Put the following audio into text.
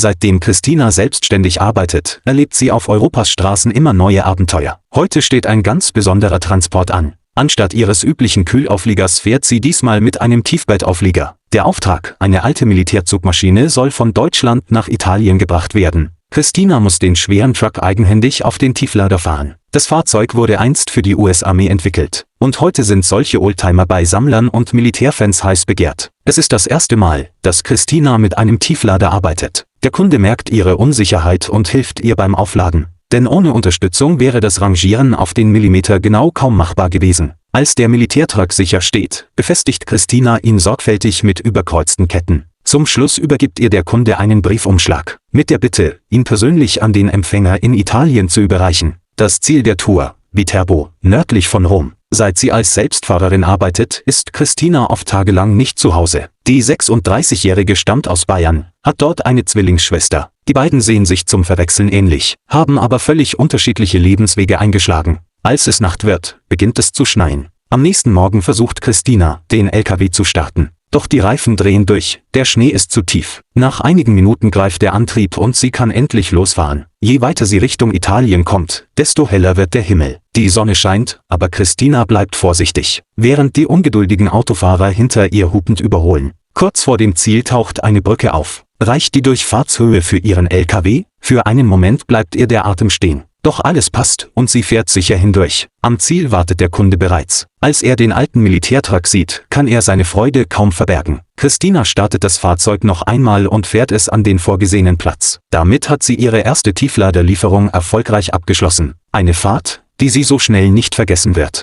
Seitdem Christina selbstständig arbeitet, erlebt sie auf Europas Straßen immer neue Abenteuer. Heute steht ein ganz besonderer Transport an. Anstatt ihres üblichen Kühlaufliegers fährt sie diesmal mit einem Tiefbettauflieger. Der Auftrag, eine alte Militärzugmaschine, soll von Deutschland nach Italien gebracht werden. Christina muss den schweren Truck eigenhändig auf den Tieflader fahren. Das Fahrzeug wurde einst für die US-Armee entwickelt. Und heute sind solche Oldtimer bei Sammlern und Militärfans heiß begehrt. Es ist das erste Mal, dass Christina mit einem Tieflader arbeitet. Der Kunde merkt ihre Unsicherheit und hilft ihr beim Aufladen. Denn ohne Unterstützung wäre das Rangieren auf den Millimeter genau kaum machbar gewesen. Als der Militärtruck sicher steht, befestigt Christina ihn sorgfältig mit überkreuzten Ketten. Zum Schluss übergibt ihr der Kunde einen Briefumschlag, mit der Bitte, ihn persönlich an den Empfänger in Italien zu überreichen. Das Ziel der Tour, Viterbo, nördlich von Rom. Seit sie als Selbstfahrerin arbeitet, ist Christina oft tagelang nicht zu Hause. Die 36-Jährige stammt aus Bayern, hat dort eine Zwillingsschwester. Die beiden sehen sich zum Verwechseln ähnlich, haben aber völlig unterschiedliche Lebenswege eingeschlagen. Als es Nacht wird, beginnt es zu schneien. Am nächsten Morgen versucht Christina, den LKW zu starten. Doch die Reifen drehen durch, der Schnee ist zu tief. Nach einigen Minuten greift der Antrieb und sie kann endlich losfahren. Je weiter sie Richtung Italien kommt, desto heller wird der Himmel. Die Sonne scheint, aber Christina bleibt vorsichtig, während die ungeduldigen Autofahrer hinter ihr hupend überholen. Kurz vor dem Ziel taucht eine Brücke auf. Reicht die Durchfahrtshöhe für ihren LKW? Für einen Moment bleibt ihr der Atem stehen. Doch alles passt und sie fährt sicher hindurch. Am Ziel wartet der Kunde bereits. Als er den alten Militärtruck sieht, kann er seine Freude kaum verbergen. Christina startet das Fahrzeug noch einmal und fährt es an den vorgesehenen Platz. Damit hat sie ihre erste Tiefladerlieferung erfolgreich abgeschlossen. Eine Fahrt, die sie so schnell nicht vergessen wird.